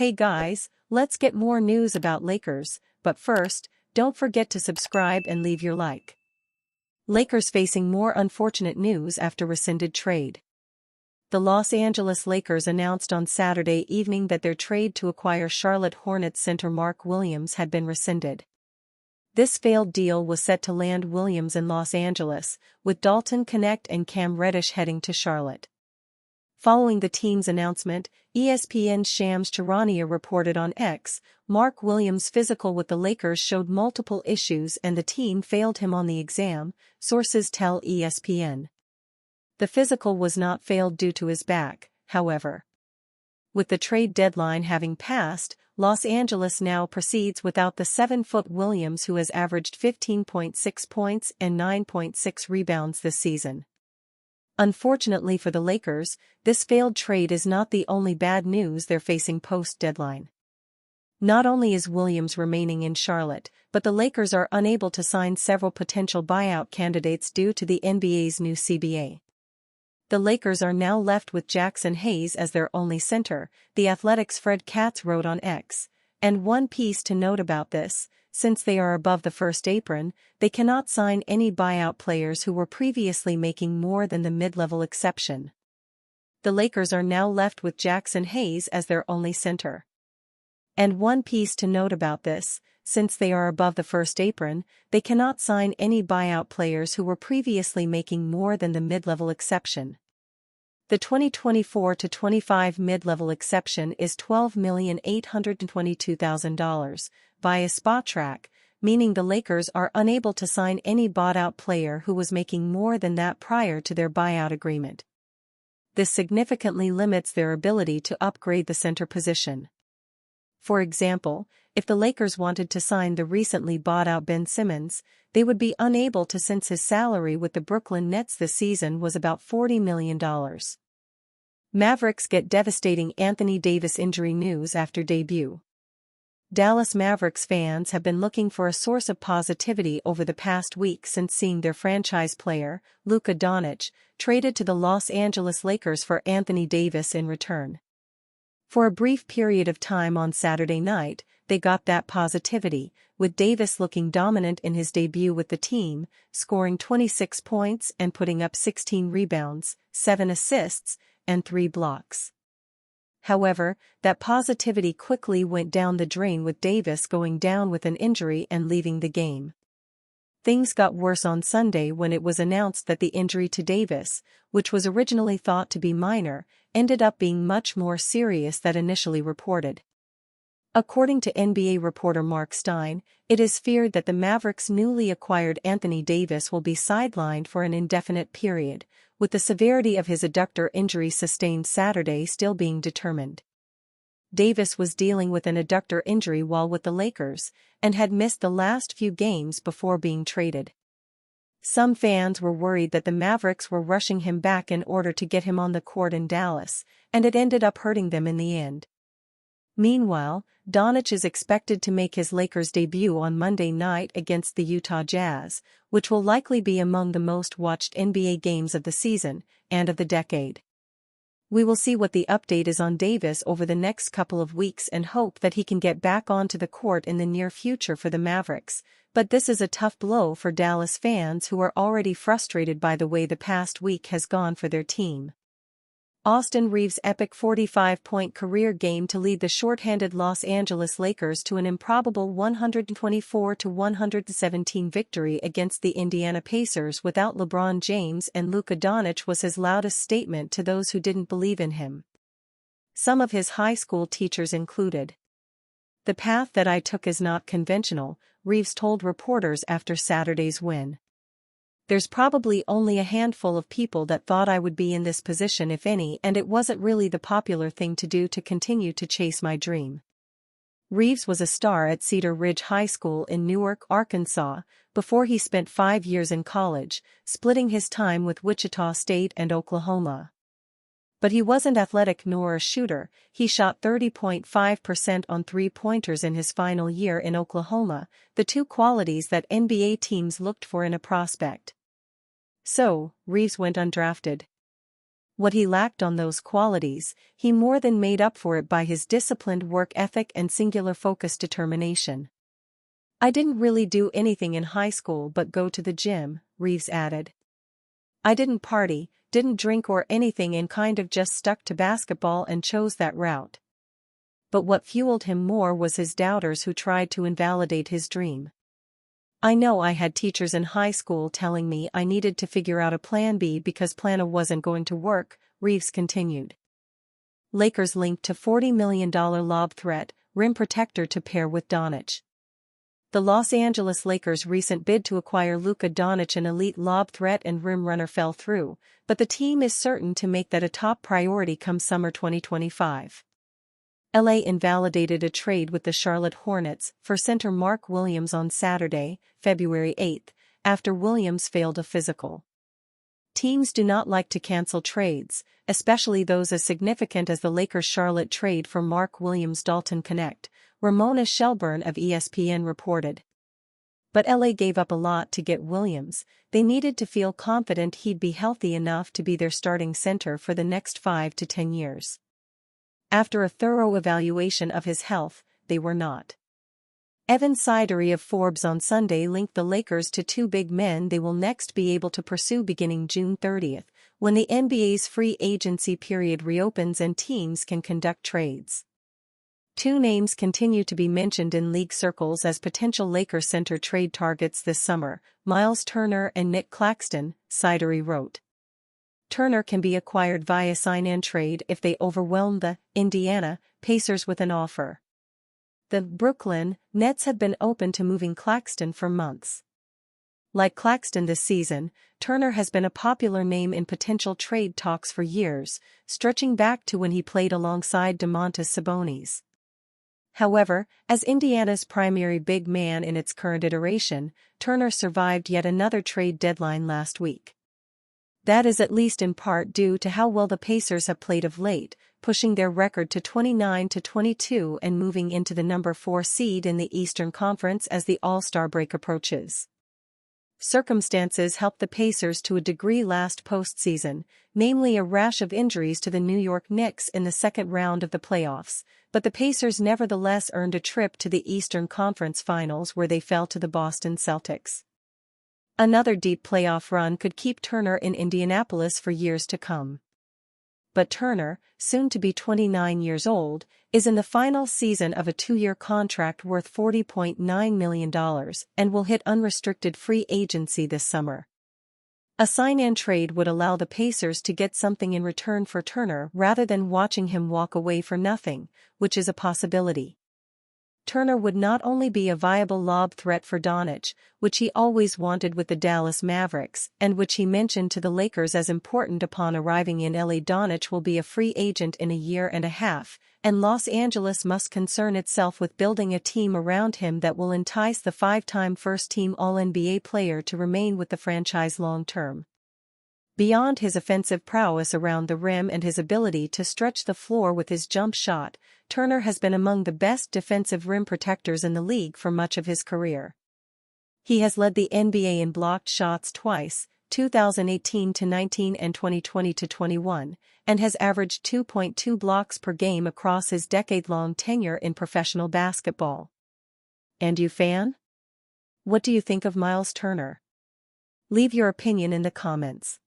Hey guys, let's get more news about Lakers, but first, don't forget to subscribe and leave your like. Lakers facing more unfortunate news after rescinded trade. The Los Angeles Lakers announced on Saturday evening that their trade to acquire Charlotte Hornets center Mark Williams had been rescinded. This failed deal was set to land Williams in Los Angeles, with Dalton Knecht and Cam Reddish heading to Charlotte. Following the team's announcement, ESPN's Shams Charania reported on X, Mark Williams' physical with the Lakers showed multiple issues and the team failed him on the exam, sources tell ESPN. The physical was not failed due to his back, however. With the trade deadline having passed, Los Angeles now proceeds without the 7-foot Williams, who has averaged 15.6 points and 9.6 rebounds this season. Unfortunately for the Lakers, this failed trade is not the only bad news they're facing post-deadline. Not only is Williams remaining in Charlotte, but the Lakers are unable to sign several potential buyout candidates due to the NBA's new CBA. The Lakers are now left with Jackson Hayes as their only center, The Athletic's Fred Katz wrote on X. And one piece to note about this: since they are above the first apron, they cannot sign any buyout players who were previously making more than the mid-level exception. The Lakers are now left with Jackson Hayes as their only center. And one piece to note about this: since they are above the first apron, they cannot sign any buyout players who were previously making more than the mid-level exception. The 2024-25 mid-level exception is $12,822,000, via Spotrac, meaning the Lakers are unable to sign any bought-out player who was making more than that prior to their buyout agreement. This significantly limits their ability to upgrade the center position. For example, if the Lakers wanted to sign the recently bought-out Ben Simmons, they would be unable to, since his salary with the Brooklyn Nets this season was about $40 million. Mavericks get devastating Anthony Davis injury news after debut. Dallas Mavericks fans have been looking for a source of positivity over the past week since seeing their franchise player, Luka Doncic, traded to the Los Angeles Lakers for Anthony Davis in return. For a brief period of time on Saturday night, they got that positivity, with Davis looking dominant in his debut with the team, scoring 26 points and putting up 16 rebounds, 7 assists, and 3 blocks. However, that positivity quickly went down the drain with Davis going down with an injury and leaving the game. Things got worse on Sunday when it was announced that the injury to Davis, which was originally thought to be minor, ended up being much more serious than initially reported. According to NBA reporter Mark Stein, it is feared that the Mavericks' newly acquired Anthony Davis will be sidelined for an indefinite period, with the severity of his adductor injury sustained Saturday still being determined. Davis was dealing with an adductor injury while with the Lakers, and had missed the last few games before being traded. Some fans were worried that the Mavericks were rushing him back in order to get him on the court in Dallas, and it ended up hurting them in the end. Meanwhile, Doncic is expected to make his Lakers debut on Monday night against the Utah Jazz, which will likely be among the most watched NBA games of the season, and of the decade. We will see what the update is on Davis over the next couple of weeks and hope that he can get back onto the court in the near future for the Mavericks, but this is a tough blow for Dallas fans who are already frustrated by the way the past week has gone for their team. Austin Reaves' epic 45-point career game to lead the shorthanded Los Angeles Lakers to an improbable 124-117 victory against the Indiana Pacers without LeBron James and Luka Doncic was his loudest statement to those who didn't believe in him. Some of his high school teachers included. "The path that I took is not conventional," Reaves told reporters after Saturday's win. "There's probably only a handful of people that thought I would be in this position, if any, and it wasn't really the popular thing to do to continue to chase my dream." Reaves was a star at Cedar Ridge High School in Newark, Arkansas, before he spent 5 years in college, splitting his time with Wichita State and Oklahoma. But he wasn't athletic nor a shooter. He shot 30.5% on three-pointers in his final year in Oklahoma, the two qualities that NBA teams looked for in a prospect. So, Reaves went undrafted. What he lacked on those qualities, he more than made up for it by his disciplined work ethic and singular-focused determination. "I didn't really do anything in high school but go to the gym," Reaves added. "I didn't party, didn't drink or anything and kind of just stuck to basketball and chose that route." But what fueled him more was his doubters who tried to invalidate his dream. "I know I had teachers in high school telling me I needed to figure out a plan B because plan A wasn't going to work," Reaves continued. Lakers linked to $40 million lob threat, rim protector to pair with Doncic. The Los Angeles Lakers' recent bid to acquire Luka Doncic, an elite lob threat and rim runner, fell through, but the team is certain to make that a top priority come summer 2025. LA invalidated a trade with the Charlotte Hornets for center Mark Williams on Saturday, February 8, after Williams failed a physical. Teams do not like to cancel trades, especially those as significant as the Lakers' Charlotte trade for Mark Williams. Dalton Connect, Ramona Shelburne of ESPN reported. But LA gave up a lot to get Williams. They needed to feel confident he'd be healthy enough to be their starting center for the next 5 to 10 years. After a thorough evaluation of his health, they were not. Evan Sidery of Forbes on Sunday linked the Lakers to two big men they will next be able to pursue beginning June 30, when the NBA's free agency period reopens and teams can conduct trades. Two names continue to be mentioned in league circles as potential Lakers center trade targets this summer: Myles Turner and Nick Claxton, Sidery wrote. Turner can be acquired via sign-and trade if they overwhelm the Indiana Pacers with an offer. The Brooklyn Nets have been open to moving Claxton for months. Like Claxton this season, Turner has been a popular name in potential trade talks for years, stretching back to when he played alongside Domantas Sabonis. However, as Indiana's primary big man in its current iteration, Turner survived yet another trade deadline last week. That is at least in part due to how well the Pacers have played of late, pushing their record to 29-22 and moving into the number 4 seed in the Eastern Conference as the All-Star break approaches. Circumstances helped the Pacers to a degree last postseason, namely a rash of injuries to the New York Knicks in the second round of the playoffs, but the Pacers nevertheless earned a trip to the Eastern Conference Finals where they fell to the Boston Celtics. Another deep playoff run could keep Turner in Indianapolis for years to come. But Turner, soon to be 29 years old, is in the final season of a 2-year contract worth $40.9 million and will hit unrestricted free agency this summer. A sign-and trade would allow the Pacers to get something in return for Turner rather than watching him walk away for nothing, which is a possibility. Turner would not only be a viable lob threat for Doncic, which he always wanted with the Dallas Mavericks and which he mentioned to the Lakers as important upon arriving in LA. Doncic will be a free agent in a year and a half, and Los Angeles must concern itself with building a team around him that will entice the 5-time first-team All-NBA player to remain with the franchise long-term. Beyond his offensive prowess around the rim and his ability to stretch the floor with his jump shot, Turner has been among the best defensive rim protectors in the league for much of his career. He has led the NBA in blocked shots twice, 2018-19 and 2020-21, and has averaged 2.2 blocks per game across his decade-long tenure in professional basketball. And you, fan? What do you think of Myles Turner? Leave your opinion in the comments.